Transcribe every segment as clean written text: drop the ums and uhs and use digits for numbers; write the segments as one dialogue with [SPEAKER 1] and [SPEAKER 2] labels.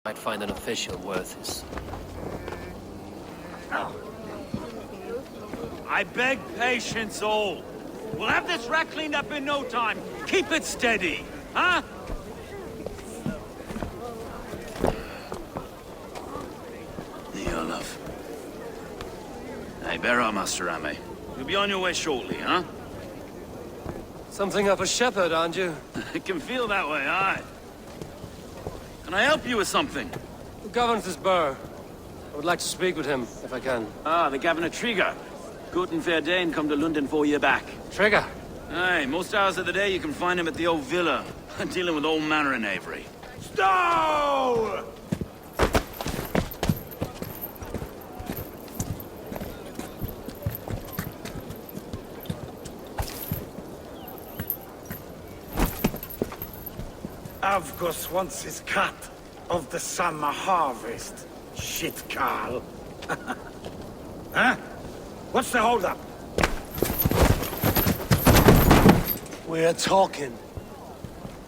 [SPEAKER 1] might find an official worth his.
[SPEAKER 2] I beg patience, all. We'll have this rat cleaned up in no time. Keep it steady, huh?
[SPEAKER 3] Love. Hey, bear up, Master Ame. You'll be on your way shortly, huh?
[SPEAKER 1] Something of a shepherd, aren't you?
[SPEAKER 3] It can feel that way, aye. Can I help you with something?
[SPEAKER 1] Who governs this burr? I would like to speak with him, if I can.
[SPEAKER 3] Ah, the Governor Trigger. Good and fair Dane come to London 4 year back.
[SPEAKER 1] Trigger?
[SPEAKER 3] Aye, most hours of the day you can find him at the old villa, dealing with all manner in Eivor.
[SPEAKER 2] Stow!
[SPEAKER 4] Avgos wants his cut of the summer harvest. Shit, Carl. Huh? What's the holdup?
[SPEAKER 1] We're talking.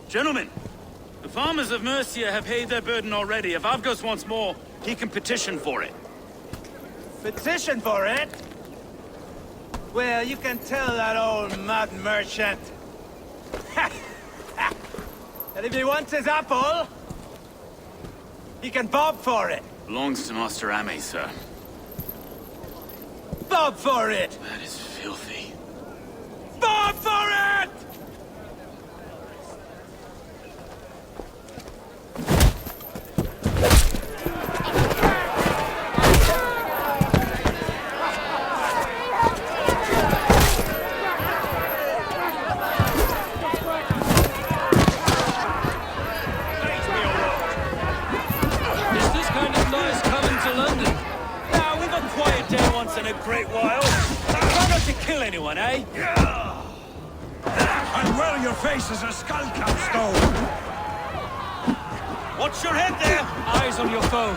[SPEAKER 3] Gentlemen, the farmers of Mercia have paid their burden already. If Avgos wants more, he can petition for it.
[SPEAKER 4] Petition for it? Well, you can tell that old mud merchant. And if he wants his apple, he can bob for it.
[SPEAKER 3] Belongs to Master Ame, sir.
[SPEAKER 4] Bob for it!
[SPEAKER 3] That is filthy.
[SPEAKER 4] Bob for it!
[SPEAKER 2] In a great while. Try not to kill anyone, eh?
[SPEAKER 4] And well, your face is a skull capstone.
[SPEAKER 2] Watch your head there!
[SPEAKER 1] Eyes on your foe.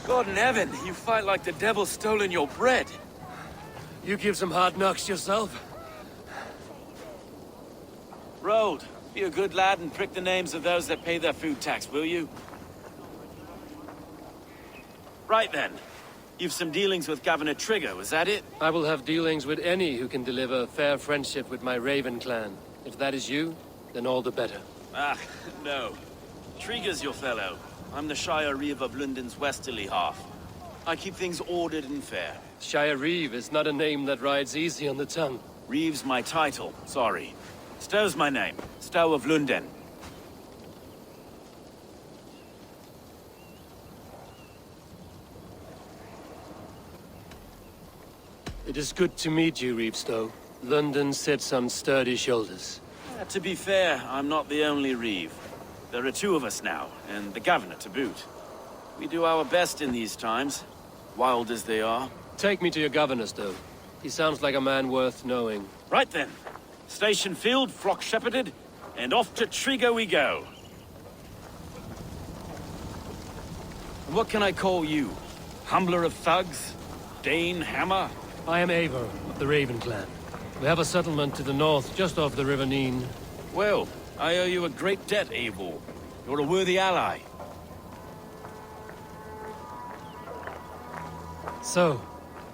[SPEAKER 3] God in heaven, you fight like the devil's stolen your bread.
[SPEAKER 1] You give some hard knocks yourself.
[SPEAKER 3] Road, be a good lad and prick the names of those that pay their food tax, will you? Right then. You've some dealings with Governor Trigger, was that it?
[SPEAKER 1] I will have dealings with any who can deliver fair friendship with my Raven clan. If that is you, then all the better.
[SPEAKER 3] Ah, no. Trigger's your fellow. I'm the Shire Reeve of London's westerly half. I keep things ordered and fair.
[SPEAKER 1] Shire Reeve is not a name that rides easy on the tongue.
[SPEAKER 3] Reeve's my title, sorry. Stow's my name. Stow of London.
[SPEAKER 1] It is good to meet you, Reevestow. London sits on sturdy shoulders.
[SPEAKER 3] To be fair, I'm not the only Reeve. There are two of us now, and the Governor to boot. We do our best in these times, wild as they are.
[SPEAKER 1] Take me to your governor, Stow. He sounds like a man worth knowing.
[SPEAKER 3] Right then. Station filled, flock shepherded, and off to Trigger we go. What can I call you? Humbler of thugs? Dane Hammer?
[SPEAKER 1] I am Eivor, of the Raven clan. We have a settlement to the north, just off the River Neen.
[SPEAKER 3] Well, I owe you a great debt, Eivor. You're a worthy ally.
[SPEAKER 1] So,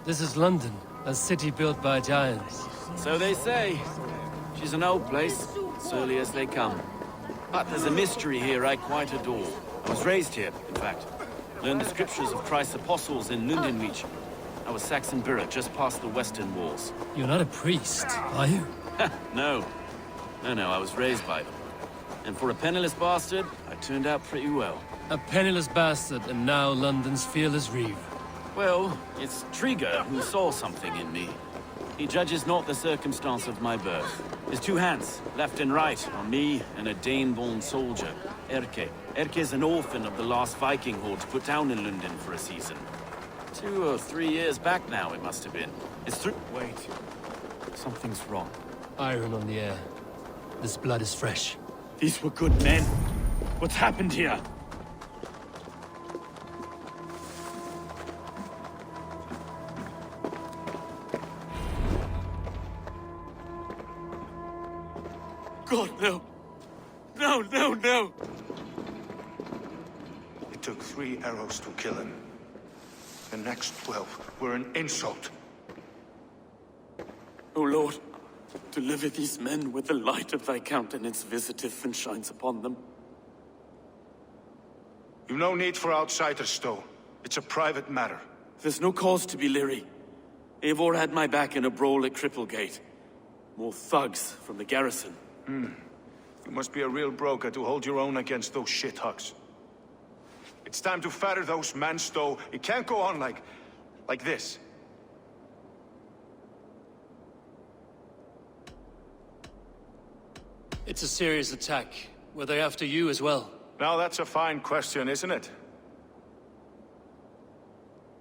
[SPEAKER 1] this is London, a city built by giants.
[SPEAKER 3] So they say. She's an old place, surly as they come. But there's a mystery here I quite adore. I was raised here, in fact. Learned the scriptures of Christ's apostles in Lundenreach. I was Saxon Borough, just past the western walls.
[SPEAKER 1] You're not a priest, are you?
[SPEAKER 3] No. No, I was raised by them. And for a penniless bastard, I turned out pretty well.
[SPEAKER 1] A penniless bastard, and now London's fearless Reeve.
[SPEAKER 3] Well, it's Trigger who saw something in me. He judges not the circumstance of my birth. His two hands, left and right, on me and a Dane-born soldier, Erke. Erke's an orphan of the last Viking horde put down in London for a season. 2 or 3 years back now, it must have been. It's through— Wait. Something's wrong.
[SPEAKER 1] Iron on the air. This blood is fresh.
[SPEAKER 3] These were good men. What's happened here? God, no. No, no, no!
[SPEAKER 5] It took 3 arrows to kill him. The next 12 were an insult.
[SPEAKER 3] O Lord, deliver these men with the light of thy countenance visiteth and shines upon them.
[SPEAKER 5] You've no need for outsiders, though. It's a private matter.
[SPEAKER 3] There's no cause to be leery. Eivor had my back in a brawl at Cripplegate. More thugs from the garrison.
[SPEAKER 5] You must be a real broker to hold your own against those shithugs. It's time to fetter those men, Stowe. It can't go on like this.
[SPEAKER 1] It's a serious attack. Were they after you as well?
[SPEAKER 5] Now that's a fine question, isn't it?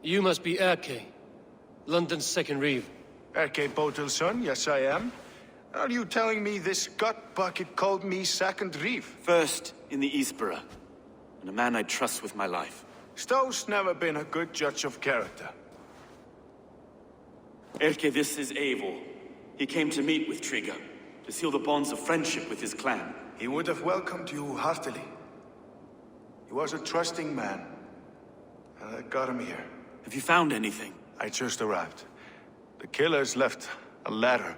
[SPEAKER 1] You must be Erke, London's second reeve.
[SPEAKER 5] Erke Botil's son, yes I am. Are you telling me this gut bucket called me second reeve?
[SPEAKER 3] First in the Eastborough, and a man I trust with my life.
[SPEAKER 5] Stowe's never been a good judge of character.
[SPEAKER 3] Erke, this is Eivor. He came to meet with Trigger, to seal the bonds of friendship with his clan.
[SPEAKER 5] He would have welcomed you heartily. He was a trusting man, and I got him here.
[SPEAKER 3] Have you found anything?
[SPEAKER 5] I just arrived. The killers left a ladder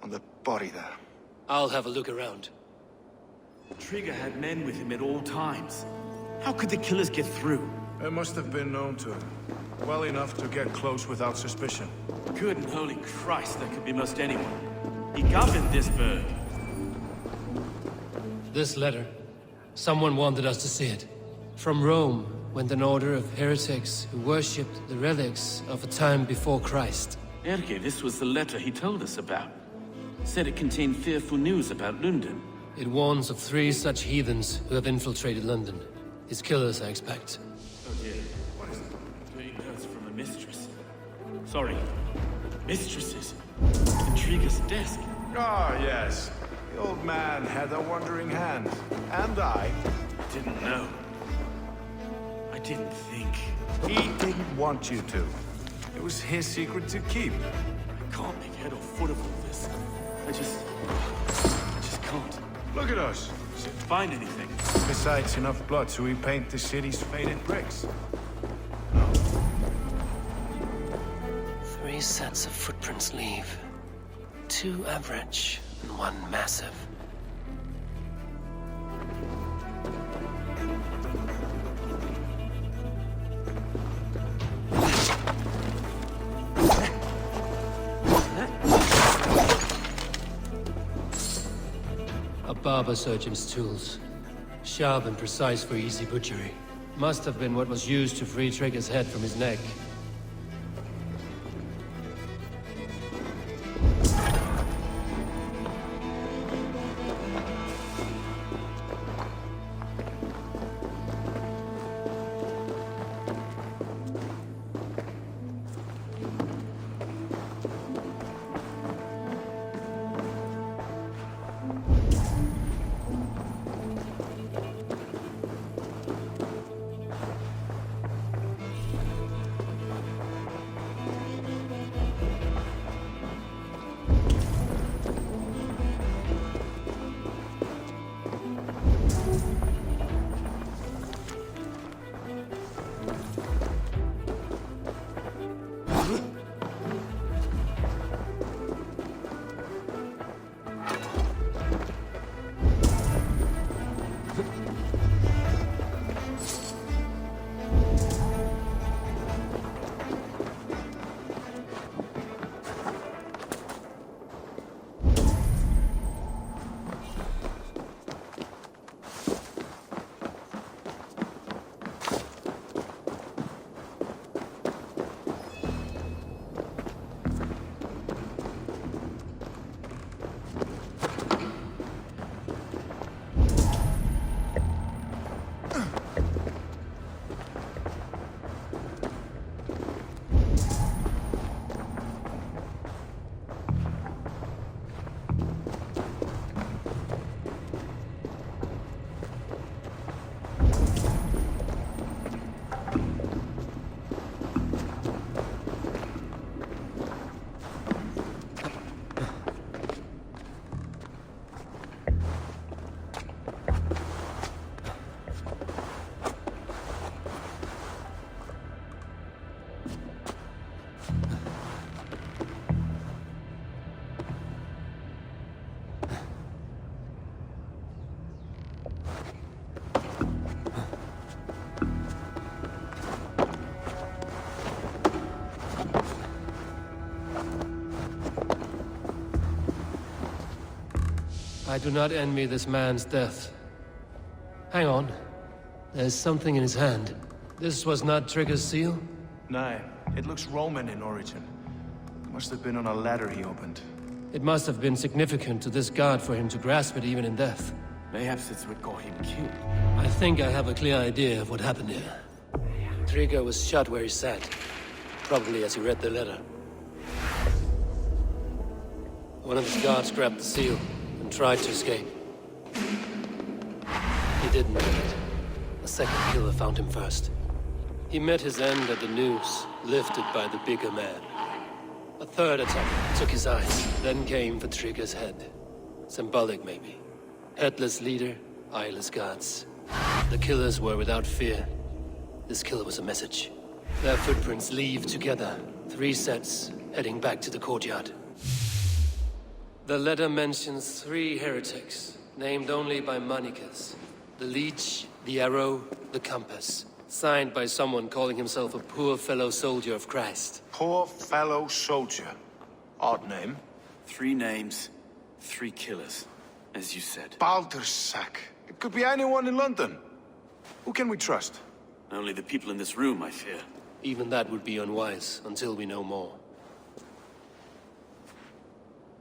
[SPEAKER 5] on the body there.
[SPEAKER 1] I'll have a look around.
[SPEAKER 3] Trigger had men with him at all times. How could the killers get through?
[SPEAKER 5] They must have been known to him. Well enough to get close without suspicion.
[SPEAKER 3] Good and holy Christ, that could be most anyone. He governed this burg.
[SPEAKER 1] This letter. Someone wanted us to see it. From Rome went an order of heretics who worshipped the relics of a time before Christ.
[SPEAKER 3] Erke, this was the letter he told us about. Said it contained fearful news about London.
[SPEAKER 1] It warns of 3 such heathens who have infiltrated London. His killers, I expect.
[SPEAKER 3] Oh dear. What is it? 3 notes from a mistress. Sorry. Mistresses. Intrigue's desk.
[SPEAKER 5] Ah, yes. The old man had a wandering hand. And I.
[SPEAKER 3] Didn't know. I didn't think.
[SPEAKER 5] He didn't want you to. It was his secret to keep.
[SPEAKER 3] I can't make head or foot of all this. I just can't.
[SPEAKER 5] Look at us.
[SPEAKER 3] Find anything.
[SPEAKER 5] Besides enough blood to repaint the city's faded bricks.
[SPEAKER 1] 3 sets of footprints leave. 2 average and 1 massive. A barber surgeon's tools. Sharp and precise for easy butchery. Must have been what was used to free Trigger's head from his neck. I do not envy this man's death. Hang on. There's something in his hand. This was not Trigger's seal?
[SPEAKER 5] No, it looks Roman in origin. Must have been on a ladder he opened.
[SPEAKER 1] It must have been significant to this god for him to grasp it even in death.
[SPEAKER 3] Perhaps it's what got him killed.
[SPEAKER 1] I think I have a clear idea of what happened here. Trigger was shot where he sat. Probably as he read the letter. One of his guards grabbed the seal and tried to escape. He didn't do it. A second killer found him first. He met his end at the noose, lifted by the bigger man. A third attack took his eyes, then came for Trigger's head. Symbolic, maybe. Headless leader, eyeless guards. The killers were without fear. This killer was a message. Their footprints leave together. 3 sets, heading back to the courtyard. The letter mentions 3 heretics, named only by monikers. The Leech, the Arrow, the Compass. Signed by someone calling himself a poor fellow soldier of Christ.
[SPEAKER 5] Poor fellow soldier. Odd name.
[SPEAKER 3] 3 names, 3 killers, as you said.
[SPEAKER 5] Baldersack. It could be anyone in London. Who can we trust?
[SPEAKER 3] Only the people in this room, I fear.
[SPEAKER 1] Even that would be unwise, until we know more.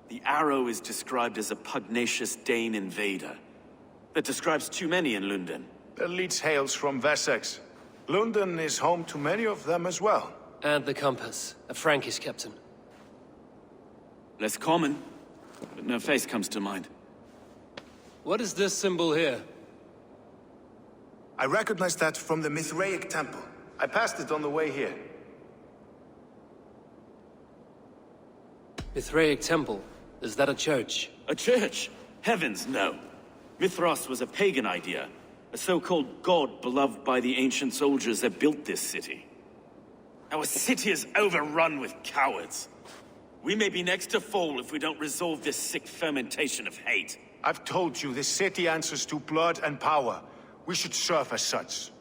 [SPEAKER 3] The Arrow is described as a pugnacious Dane invader. That describes too many in London.
[SPEAKER 5] The Leech hails from Wessex. London is home to many of them as well.
[SPEAKER 1] And the Compass, a Frankish captain.
[SPEAKER 3] Less common, but no face comes to mind.
[SPEAKER 1] What is this symbol here?
[SPEAKER 5] I recognize that from the Mithraic temple. I passed it on the way here.
[SPEAKER 1] Mithraic temple? Is that a church?
[SPEAKER 3] A church? Heavens, no. Mithras was a pagan idea. A so-called god beloved by the ancient soldiers that built this city. Our city is overrun with cowards. We may be next to fall if we don't resolve this sick fermentation of hate.
[SPEAKER 5] I've told you, this city answers to blood and power. We should serve as such.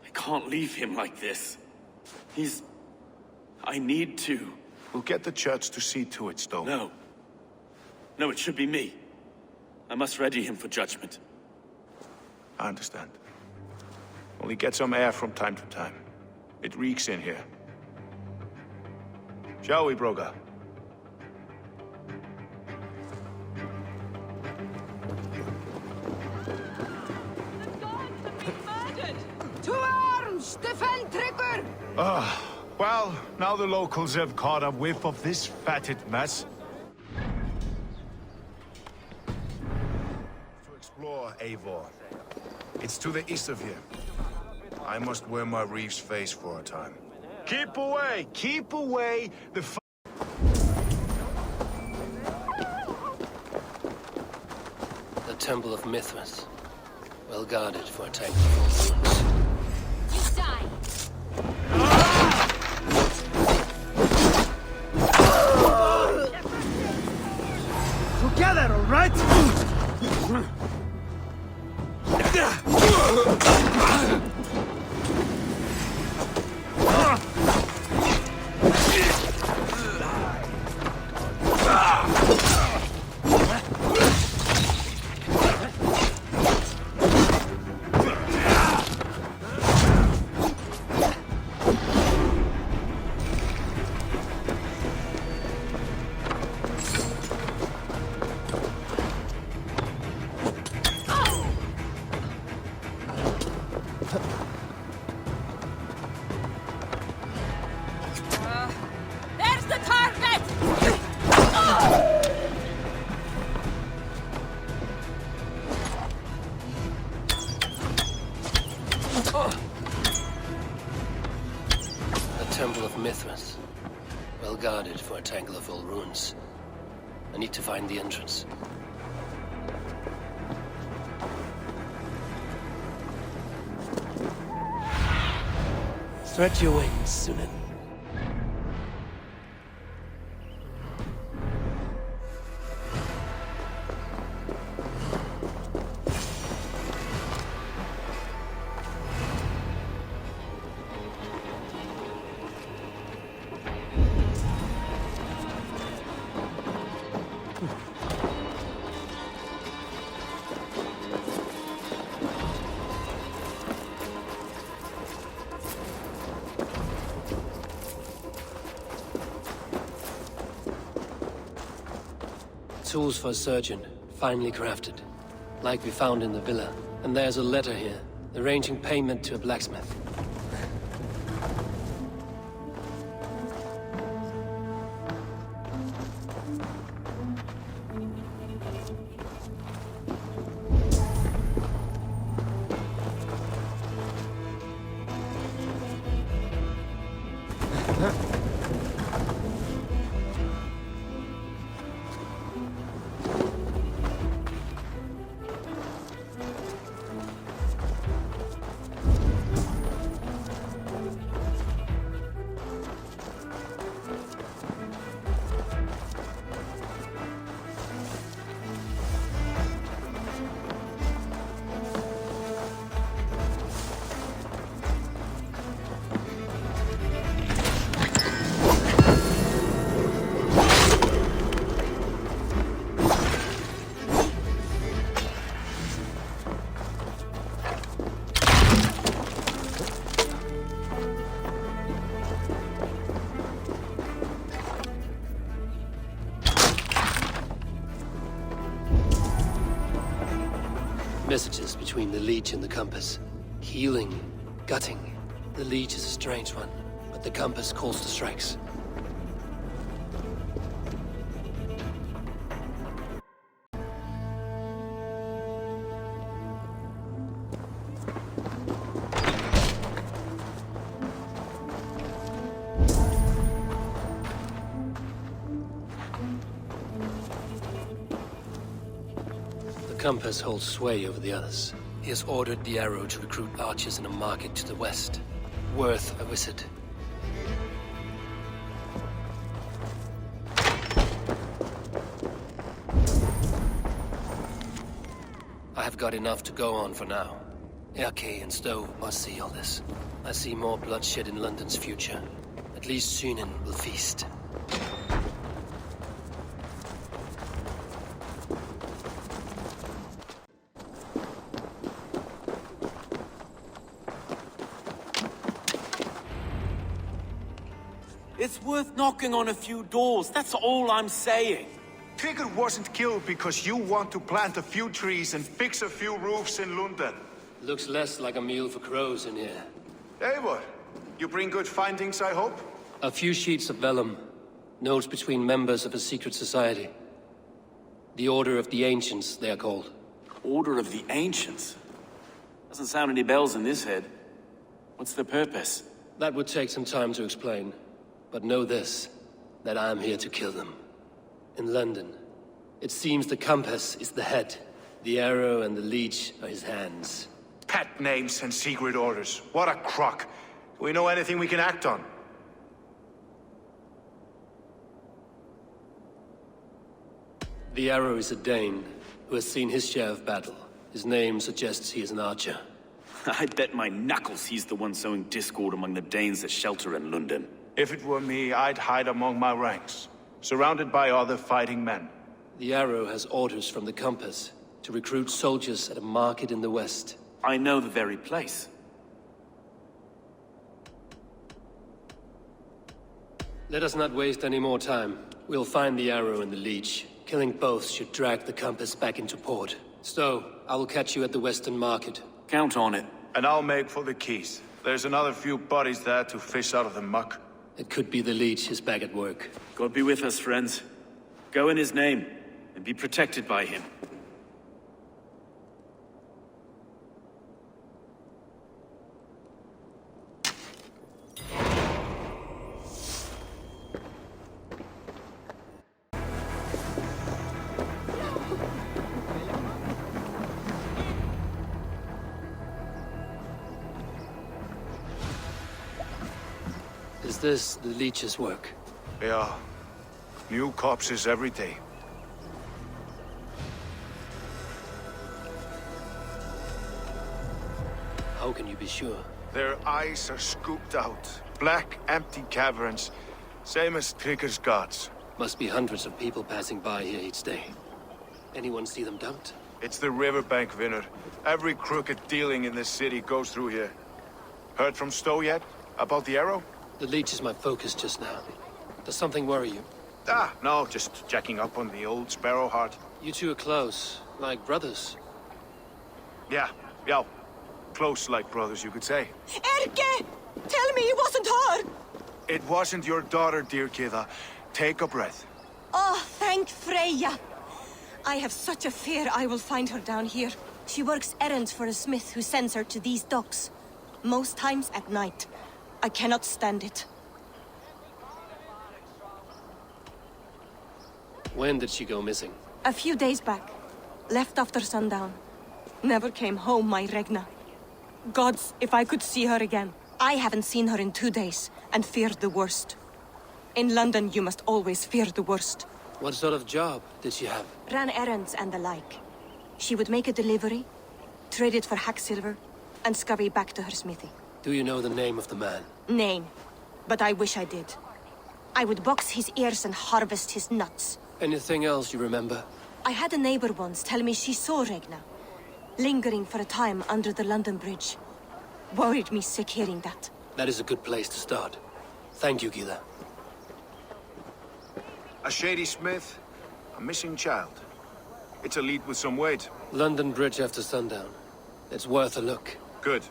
[SPEAKER 3] I can't leave him like this. I need to.
[SPEAKER 5] We'll get the church to see to it, Stone.
[SPEAKER 3] No. No, it should be me. I must ready him for judgment.
[SPEAKER 5] I understand. Only get some air from time to time. It reeks in here. Shall we, Broga?
[SPEAKER 6] To arms! Defend Trigger!
[SPEAKER 5] Well, now the locals have caught a whiff of this fatted mess. To explore, Eivor. It's to the east of here. I must wear my reef's face for a time. Keep away! Keep away!
[SPEAKER 1] The Temple of Mithras. Well guarded for a tank of wounds.
[SPEAKER 6] You die!
[SPEAKER 2] Together, all right?
[SPEAKER 6] There's the target!
[SPEAKER 1] The Temple of Mithras. Well guarded for a tangle of old ruins. I need to find the entrance. Stretch your wings, Sunan. Tools for a surgeon, finely crafted. Like we found in the villa. And there's a letter here, arranging payment to a blacksmith. Messages between the leech and the compass. Healing, gutting. The leech is a strange one, but the compass calls to strikes. The compass holds sway over the others. He has ordered the arrow to recruit archers in a market to the west. Worth a visit. I have got enough to go on for now. Erke and Stowe must see all this. I see more bloodshed in London's future. At least Synen will feast.
[SPEAKER 3] It's worth knocking on a few doors, that's all I'm saying.
[SPEAKER 5] Trigger wasn't killed because you want to plant a few trees and fix a few roofs in London.
[SPEAKER 1] Looks less like a meal for crows in here.
[SPEAKER 5] Eivor, you bring good findings, I hope?
[SPEAKER 1] A few sheets of vellum. Notes between members of a secret society. The Order of the Ancients, they are called.
[SPEAKER 3] Order of the Ancients? Doesn't sound any bells in this head. What's the purpose?
[SPEAKER 1] That would take some time to explain. But know this, that I am here to kill them. In London, it seems the compass is the head. The arrow and the leech are his hands.
[SPEAKER 5] Pet names and secret orders. What a crock. Do we know anything we can act on?
[SPEAKER 1] The arrow is a Dane, who has seen his share of battle. His name suggests he is an archer.
[SPEAKER 3] I bet my knuckles he's the one sowing discord among the Danes that shelter in London.
[SPEAKER 5] If it were me, I'd hide among my ranks, surrounded by other fighting men.
[SPEAKER 1] The arrow has orders from the compass to recruit soldiers at a market in the west.
[SPEAKER 3] I know the very place.
[SPEAKER 1] Let us not waste any more time. We'll find the arrow and the leech. Killing both should drag the compass back into port. Stowe, I will catch you at the western market.
[SPEAKER 3] Count on it.
[SPEAKER 5] And I'll make for the keys. There's another few bodies there to fish out of the muck.
[SPEAKER 1] It could be the leech is back at work.
[SPEAKER 3] God be with us, friends. Go in his name, and be protected by him.
[SPEAKER 1] Is this the leech's work?
[SPEAKER 5] Yeah. New corpses every day.
[SPEAKER 1] How can you be sure?
[SPEAKER 5] Their eyes are scooped out. Black, empty caverns. Same as Trigger's gods.
[SPEAKER 1] Must be hundreds of people passing by here each day. Anyone see them dumped?
[SPEAKER 5] It's the riverbank, Vinner. Every crooked dealing in this city goes through here. Heard from Stowe yet? About the arrow?
[SPEAKER 1] The leech is my focus just now. Does something worry you?
[SPEAKER 5] No, just checking up on the old Sparrowheart.
[SPEAKER 1] You two are close, like brothers.
[SPEAKER 5] Yeah. Close like brothers, you could say.
[SPEAKER 6] Erke! Tell me it wasn't her!
[SPEAKER 5] It wasn't your daughter, dear Kida. Take a breath.
[SPEAKER 7] Oh, thank Freya. I have such a fear I will find her down here. She works errands for a smith who sends her to these docks. Most times at night. I cannot stand it.
[SPEAKER 1] When did she go missing?
[SPEAKER 7] A few days back. Left after sundown. Never came home, my Regna. Gods, if I could see her again. I haven't seen her in 2 days, and feared the worst. In London, you must always fear the worst.
[SPEAKER 1] What sort of job did she have?
[SPEAKER 7] Ran errands and the like. She would make a delivery, trade it for hack silver, and scurry back to her smithy.
[SPEAKER 1] Do you know the name of the man?
[SPEAKER 7] Name. But I wish I did. I would box his ears and harvest his nuts.
[SPEAKER 1] Anything else you remember?
[SPEAKER 7] I had a neighbor once tell me she saw Regna, lingering for a time under the London Bridge. Worried me sick hearing that.
[SPEAKER 1] That is a good place to start. Thank you, Gila.
[SPEAKER 5] A shady smith, a missing child. It's a lead with some weight.
[SPEAKER 1] London Bridge after sundown. It's worth a look.
[SPEAKER 5] Good.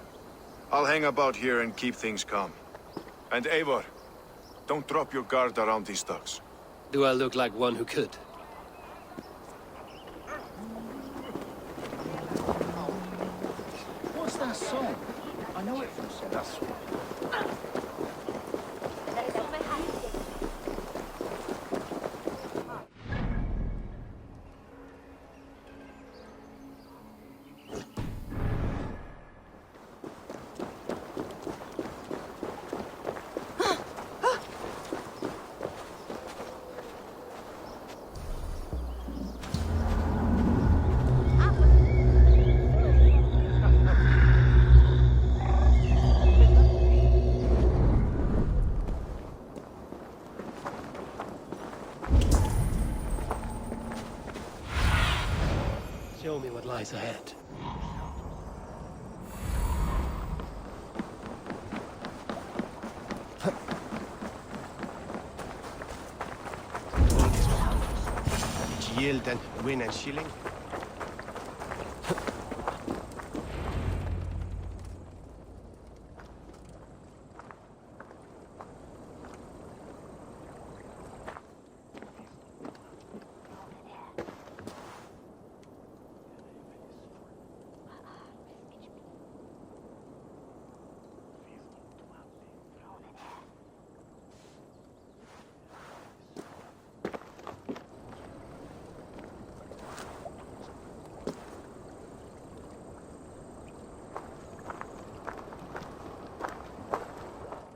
[SPEAKER 5] I'll hang about here and keep things calm. And Eivor, don't drop your guard around these docks.
[SPEAKER 1] Do I look like one who could?
[SPEAKER 4] What's that song? I know it from somewhere.
[SPEAKER 1] Show me what lies ahead.
[SPEAKER 8] Yield and win and shilling.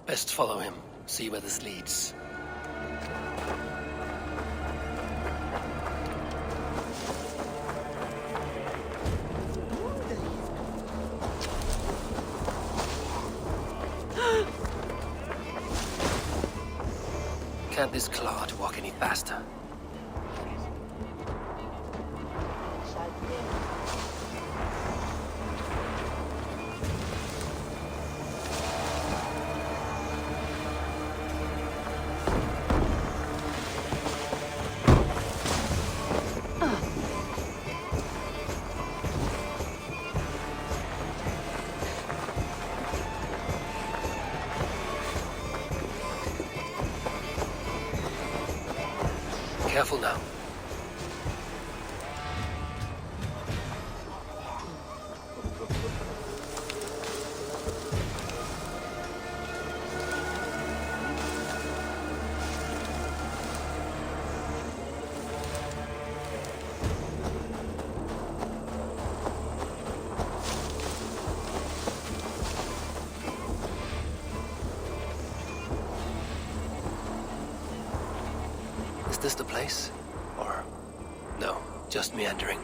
[SPEAKER 1] Best follow him. See where this leads. Can't this clod walk any faster? Careful now. Is this the place? Or... no, just meandering.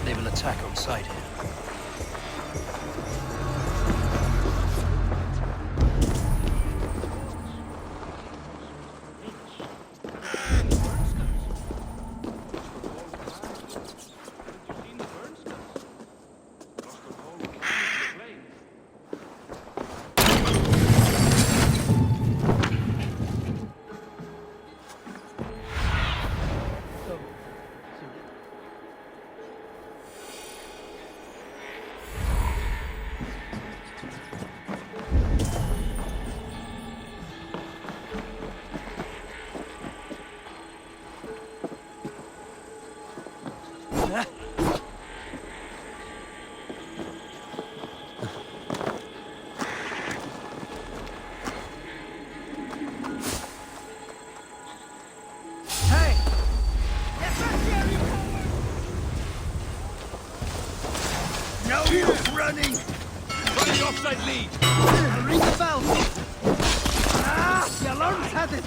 [SPEAKER 1] They will attack on sight here.
[SPEAKER 2] outside lead!
[SPEAKER 9] Ring the bell! The alarm's had it!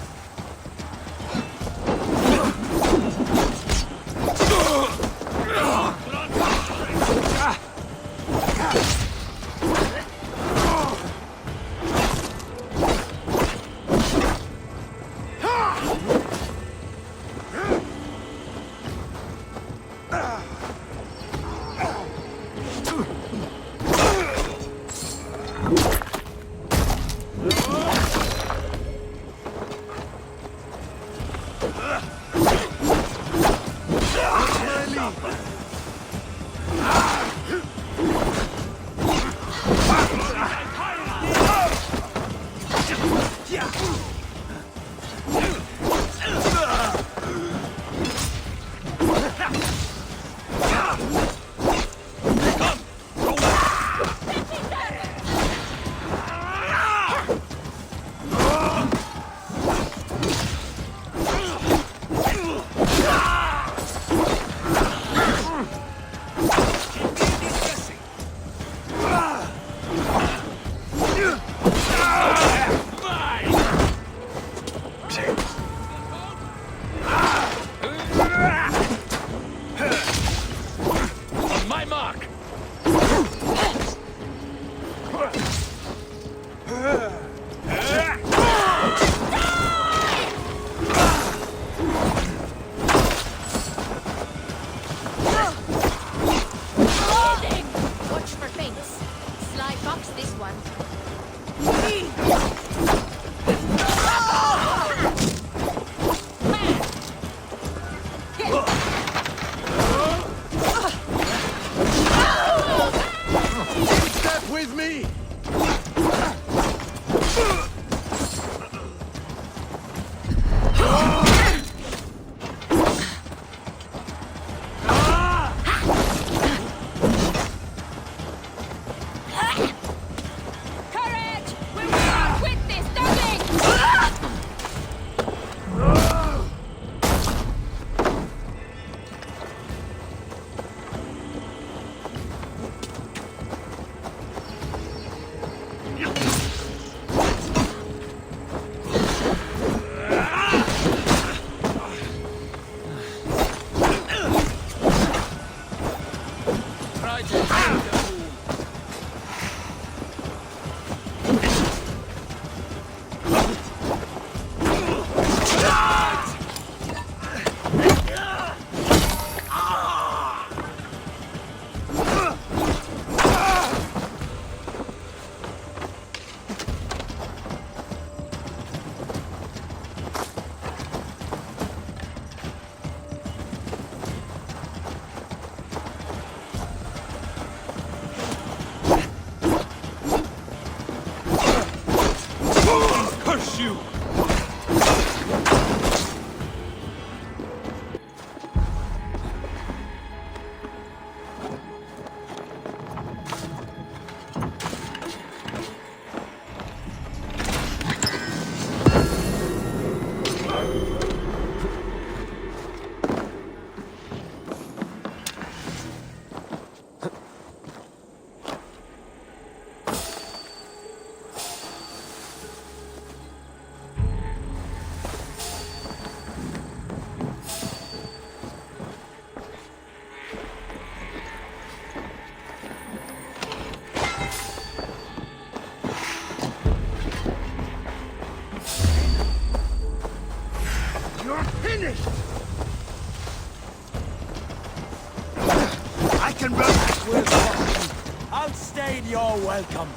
[SPEAKER 2] You're welcome.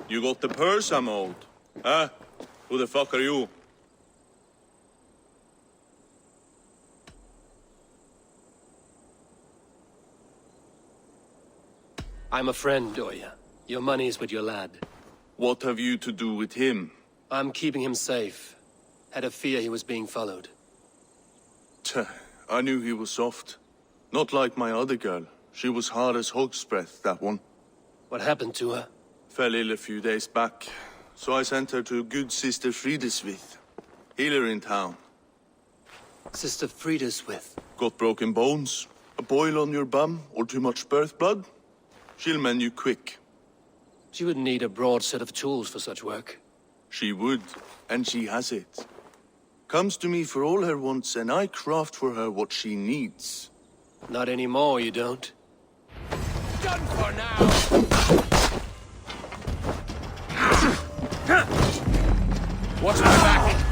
[SPEAKER 5] You got the purse, I'm old. Huh? Who the fuck are you?
[SPEAKER 1] I'm a friend, Oya. Your money's with your lad.
[SPEAKER 10] What have you to do with him?
[SPEAKER 1] I'm keeping him safe. Had a fear he was being followed.
[SPEAKER 10] Tch, I knew he was soft. Not like my other girl. She was hard as hog's breath, that one.
[SPEAKER 1] What happened to her?
[SPEAKER 10] Fell ill a few days back. So I sent her to good Sister Frideswith. Healer in town.
[SPEAKER 1] Sister Frideswith.
[SPEAKER 10] Got broken bones, a boil on your bum, or too much birth blood? She'll mend you quick.
[SPEAKER 1] She would need a broad set of tools for such work.
[SPEAKER 10] She would, and she has it. Comes to me for all her wants, and I craft for her what she needs.
[SPEAKER 1] Not anymore, you don't.
[SPEAKER 2] Done for now! Watch my back!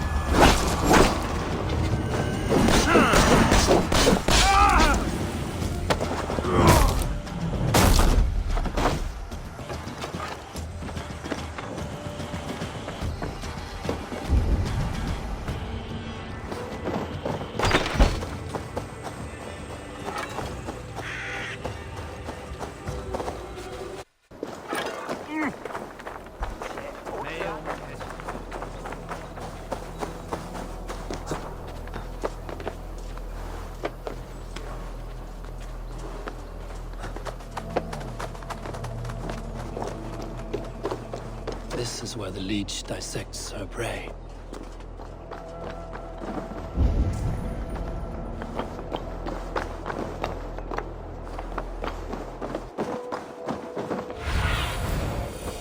[SPEAKER 1] This is where the leech dissects her prey.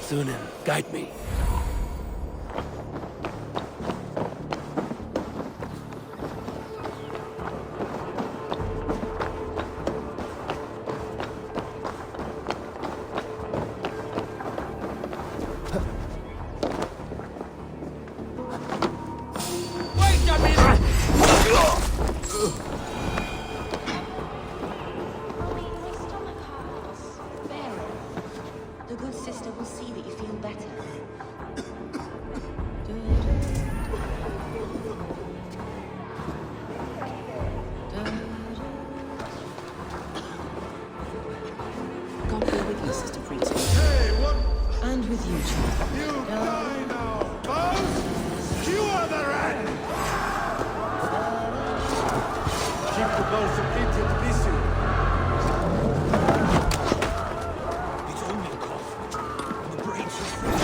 [SPEAKER 1] Sunan, guide me.
[SPEAKER 11] The good sister will see that you feel better. God be with you, Sister Princess.
[SPEAKER 5] Hey, what?
[SPEAKER 11] And with you, child.
[SPEAKER 5] You die now, boss! You are the rat! Keep the bones of Peter to be soon. It's only a cough. The brains are free.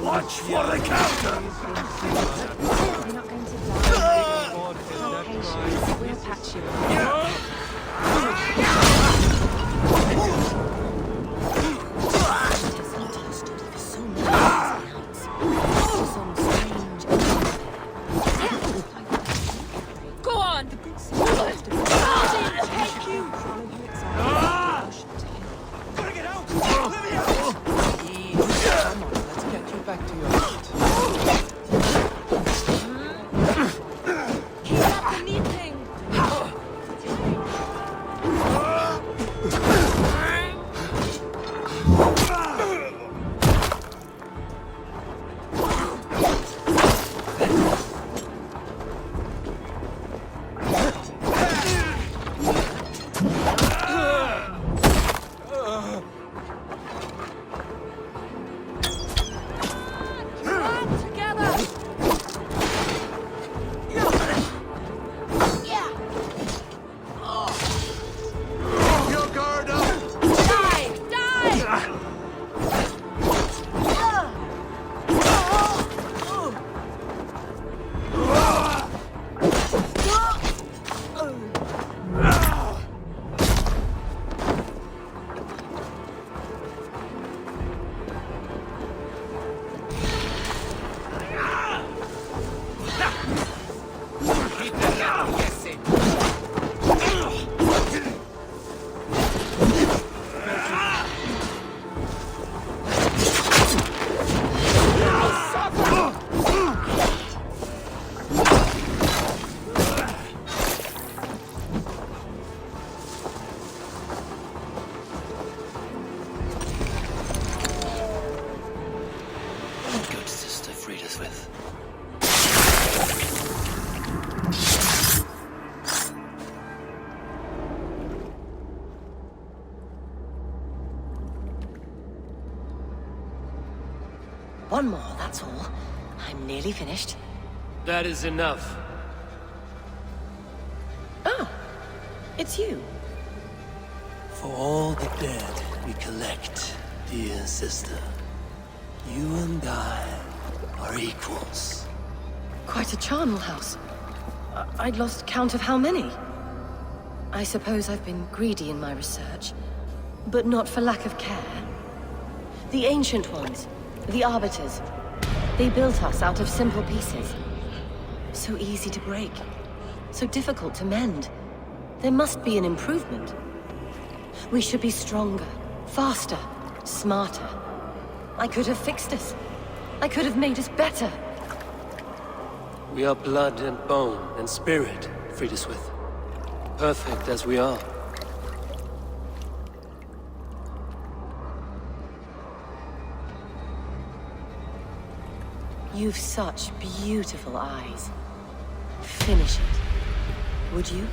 [SPEAKER 5] Watch for the counter!
[SPEAKER 11] You're not going to die. Have patience. We'll patch you up. It has not understood for so many nights. Some strange.
[SPEAKER 6] Go on!
[SPEAKER 11] The good sister left a good
[SPEAKER 6] Take you!
[SPEAKER 11] follow her example.
[SPEAKER 2] Gotta get out! Let me out!
[SPEAKER 9] Come on, let's get you back to your feet.
[SPEAKER 6] Keep up the knitting! Come together! Yeah!
[SPEAKER 5] Keep your guard up!
[SPEAKER 6] Die! Die!
[SPEAKER 1] Good Sister Frideswith.
[SPEAKER 12] One more, that's all. I'm nearly finished.
[SPEAKER 1] That is enough.
[SPEAKER 12] Oh, it's you.
[SPEAKER 1] For all the dead we collect, dear sister, you and I are equals.
[SPEAKER 12] Quite a charnel house. I'd lost count of how many. I suppose I've been greedy in my research, but not for lack of care. The Ancient Ones, the Arbiters, they built us out of simple pieces. So easy to break, so difficult to mend. There must be an improvement. We should be stronger, faster, smarter. I could have fixed us. I could have made us better.
[SPEAKER 1] We are blood and bone and spirit, Friedeswith. Perfect as we are.
[SPEAKER 12] You've such beautiful eyes. Finish it, would you?